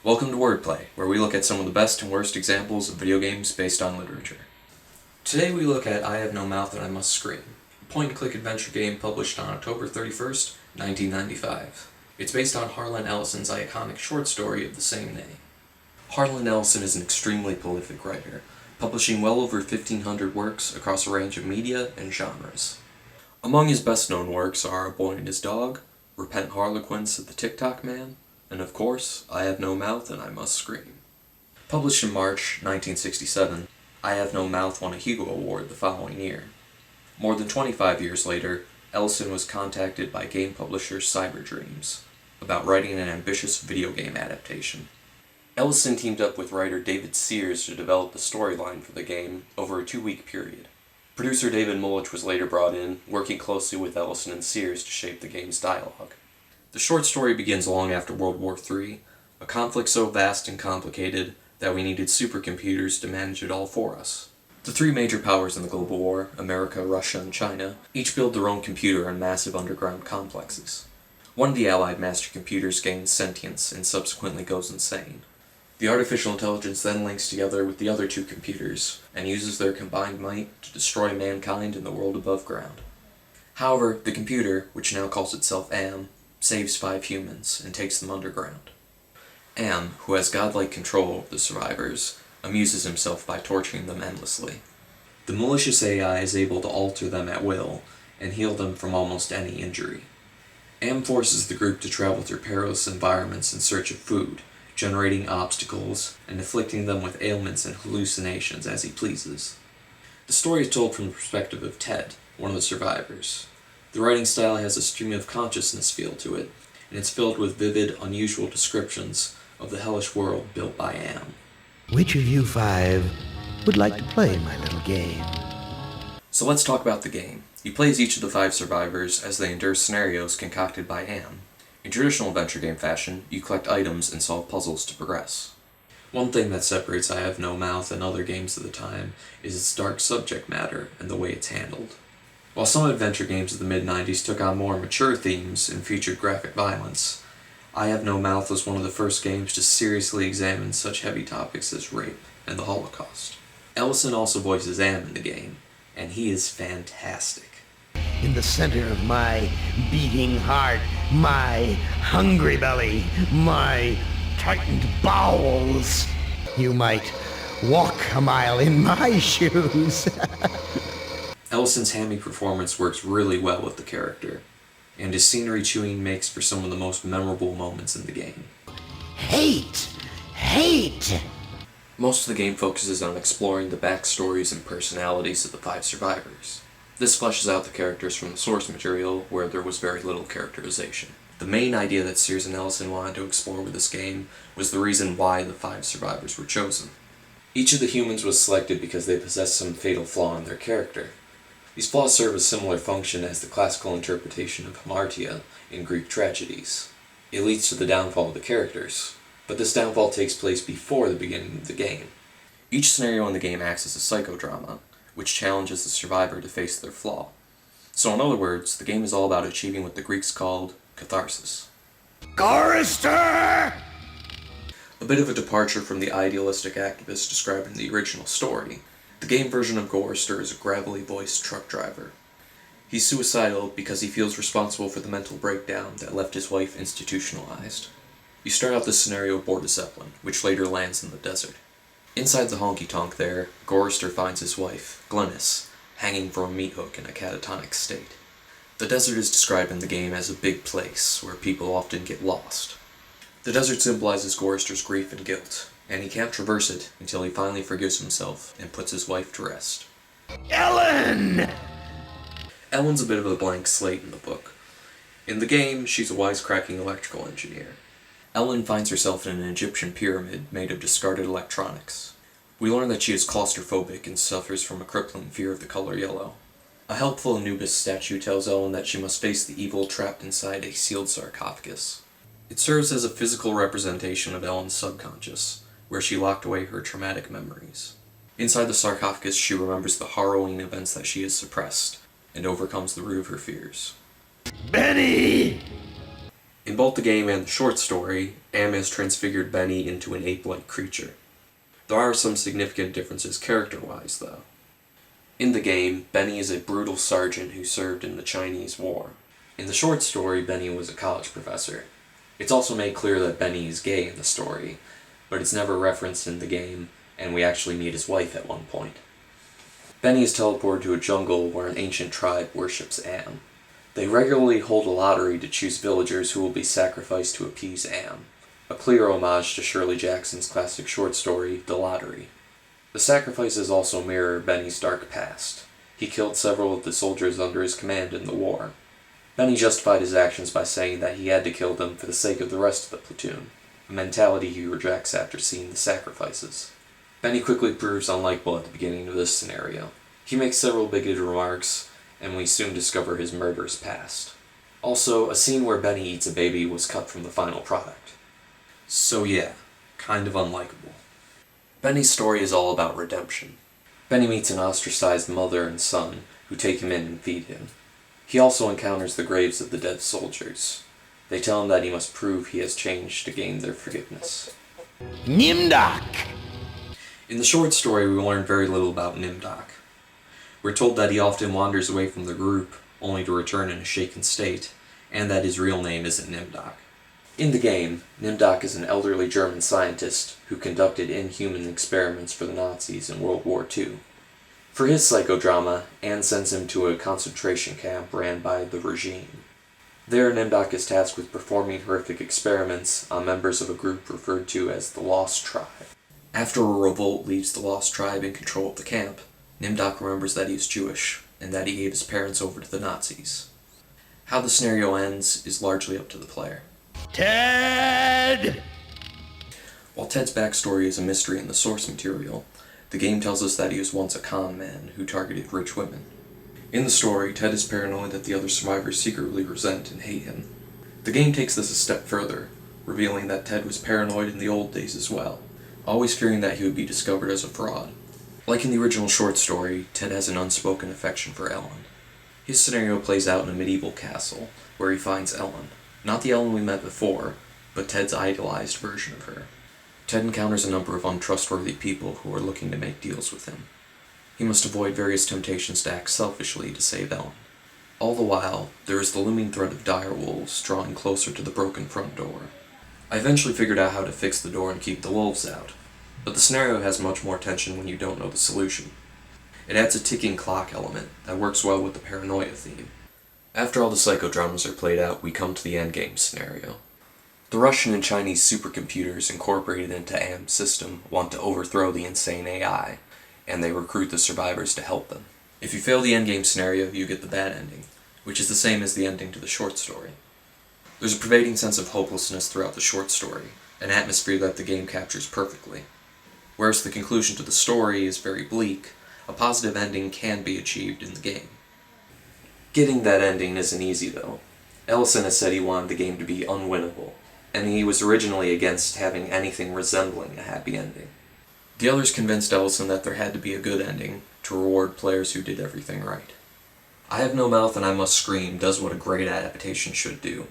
Welcome to Wordplay, where we look at some of the best and worst examples of video games based on literature. Today we look at I Have No Mouth and I Must Scream, a point-and-click adventure game published on October 31st, 1995. It's based on Harlan Ellison's iconic short story of the same name. Harlan Ellison is an extremely prolific writer, publishing well over 1,500 works across a range of media and genres. Among his best-known works are A Boy and His Dog, Repent Harlequins at the TikTok Man, and of course, I Have No Mouth and I Must Scream. Published in March 1967, I Have No Mouth won a Hugo Award the following year. More than 25 years later, Ellison was contacted by game publisher Cyberdreams about writing an ambitious video game adaptation. Ellison teamed up with writer David Sears to develop the storyline for the game over a 2-week period. Producer David Mullich was later brought in, working closely with Ellison and Sears to shape the game's dialogue. The short story begins long after World War III, a conflict so vast and complicated that we needed supercomputers to manage it all for us. The three major powers in the global war, America, Russia, and China, each build their own computer in massive underground complexes. One of the Allied master computers gains sentience and subsequently goes insane. The artificial intelligence then links together with the other two computers and uses their combined might to destroy mankind in the world above ground. However, the computer, which now calls itself Am, saves 5 humans and takes them underground. Am, who has godlike control of the survivors, amuses himself by torturing them endlessly. The malicious AI is able to alter them at will and heal them from almost any injury. Am forces the group to travel through perilous environments in search of food, generating obstacles and afflicting them with ailments and hallucinations as he pleases. The story is told from the perspective of Ted, one of the survivors. The writing style has a stream of consciousness feel to it, and it's filled with vivid, unusual descriptions of the hellish world built by Am. Which of you 5 would like to play my little game? So let's talk about the game. You play as each of the 5 survivors as they endure scenarios concocted by Am. In traditional adventure game fashion, you collect items and solve puzzles to progress. One thing that separates I Have No Mouth and other games of the time is its dark subject matter and the way it's handled. While some adventure games of the mid-90s took on more mature themes and featured graphic violence, I Have No Mouth was one of the first games to seriously examine such heavy topics as rape and the Holocaust. Ellison also voices Am in the game, and he is fantastic. In the center of my beating heart, my hungry belly, my tightened bowels, you might walk a mile in my shoes. Ellison's hammy performance works really well with the character, and his scenery chewing makes for some of the most memorable moments in the game. Hate! Most of the game focuses on exploring the backstories and personalities of the 5 survivors. This fleshes out the characters from the source material, where there was very little characterization. The main idea that Sears and Ellison wanted to explore with this game was the reason why the 5 survivors were chosen. Each of the humans was selected because they possessed some fatal flaw in their character. These flaws serve a similar function as the classical interpretation of hamartia in Greek tragedies. It leads to the downfall of the characters, but this downfall takes place before the beginning of the game. Each scenario in the game acts as a psychodrama, which challenges the survivor to face their flaw. So in other words, the game is all about achieving what the Greeks called catharsis. Chorister! A bit of a departure from the idealistic activist described in the original story, the game version of Gorister is a gravelly-voiced truck driver. He's suicidal because he feels responsible for the mental breakdown that left his wife institutionalized. You start out this scenario aboard a Zeppelin, which later lands in the desert. Inside the honky-tonk there, Gorister finds his wife, Glynis, hanging from a meat hook in a catatonic state. The desert is described in the game as a big place where people often get lost. The desert symbolizes Gorister's grief and guilt, and he can't traverse it until he finally forgives himself and puts his wife to rest. Ellen! Ellen's a bit of a blank slate in the book. In the game, she's a wisecracking electrical engineer. Ellen finds herself in an Egyptian pyramid made of discarded electronics. We learn that she is claustrophobic and suffers from a crippling fear of the color yellow. A helpful Anubis statue tells Ellen that she must face the evil trapped inside a sealed sarcophagus. It serves as a physical representation of Ellen's subconscious, where she locked away her traumatic memories. Inside the sarcophagus, she remembers the harrowing events that she has suppressed, and overcomes the root of her fears. Benny! In both the game and the short story, Am has transfigured Benny into an ape-like creature. There are some significant differences character-wise, though. In the game, Benny is a brutal sergeant who served in the Chinese War. In the short story, Benny was a college professor. It's also made clear that Benny is gay in the story, but it's never referenced in the game, and we actually meet his wife at one point. Benny is teleported to a jungle where an ancient tribe worships Am. They regularly hold a lottery to choose villagers who will be sacrificed to appease Am, a clear homage to Shirley Jackson's classic short story, The Lottery. The sacrifices also mirror Benny's dark past. He killed several of the soldiers under his command in the war. Benny justified his actions by saying that he had to kill them for the sake of the rest of the platoon, a mentality he rejects after seeing the sacrifices. Benny quickly proves unlikable at the beginning of this scenario. He makes several bigoted remarks, and we soon discover his murderous past. Also, a scene where Benny eats a baby was cut from the final product. So yeah, kind of unlikable. Benny's story is all about redemption. Benny meets an ostracized mother and son who take him in and feed him. He also encounters the graves of the dead soldiers. They tell him that he must prove he has changed to gain their forgiveness. Nimdok! In the short story, we learn very little about Nimdok. We're told that he often wanders away from the group, only to return in a shaken state, and that his real name isn't Nimdok. In the game, Nimdok is an elderly German scientist who conducted inhuman experiments for the Nazis in World War II. For his psychodrama, Anne sends him to a concentration camp ran by the regime. There, Nimdok is tasked with performing horrific experiments on members of a group referred to as the Lost Tribe. After a revolt leaves the Lost Tribe in control of the camp, Nimdok remembers that he is Jewish, and that he gave his parents over to the Nazis. How the scenario ends is largely up to the player. Ted! While Ted's backstory is a mystery in the source material, the game tells us that he was once a con man who targeted rich women. In the story, Ted is paranoid that the other survivors secretly resent and hate him. The game takes this a step further, revealing that Ted was paranoid in the old days as well, always fearing that he would be discovered as a fraud. Like in the original short story, Ted has an unspoken affection for Ellen. His scenario plays out in a medieval castle, where he finds Ellen. Not the Ellen we met before, but Ted's idolized version of her. Ted encounters a number of untrustworthy people who are looking to make deals with him. He must avoid various temptations to act selfishly to save Ellen. All the while, there is the looming threat of dire wolves drawing closer to the broken front door. I eventually figured out how to fix the door and keep the wolves out, but the scenario has much more tension when you don't know the solution. It adds a ticking clock element that works well with the paranoia theme. After all the psychodramas are played out, we come to the endgame scenario. The Russian and Chinese supercomputers incorporated into AM's system want to overthrow the insane AI, and they recruit the survivors to help them. If you fail the endgame scenario, you get the bad ending, which is the same as the ending to the short story. There's a pervading sense of hopelessness throughout the short story, an atmosphere that the game captures perfectly. Whereas the conclusion to the story is very bleak, a positive ending can be achieved in the game. Getting that ending isn't easy though. Ellison has said he wanted the game to be unwinnable, and he was originally against having anything resembling a happy ending. The others convinced Ellison that there had to be a good ending to reward players who did everything right. I Have No Mouth and I Must Scream does what a great adaptation should do.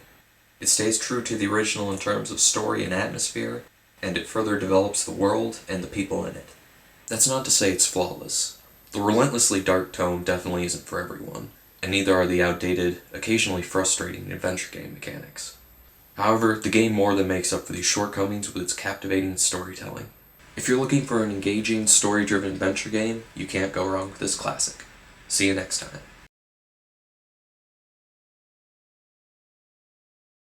It stays true to the original in terms of story and atmosphere, and it further develops the world and the people in it. That's not to say it's flawless. The relentlessly dark tone definitely isn't for everyone, and neither are the outdated, occasionally frustrating adventure game mechanics. However, the game more than makes up for these shortcomings with its captivating storytelling. If you're looking for an engaging, story-driven adventure game, you can't go wrong with this classic. See you next time.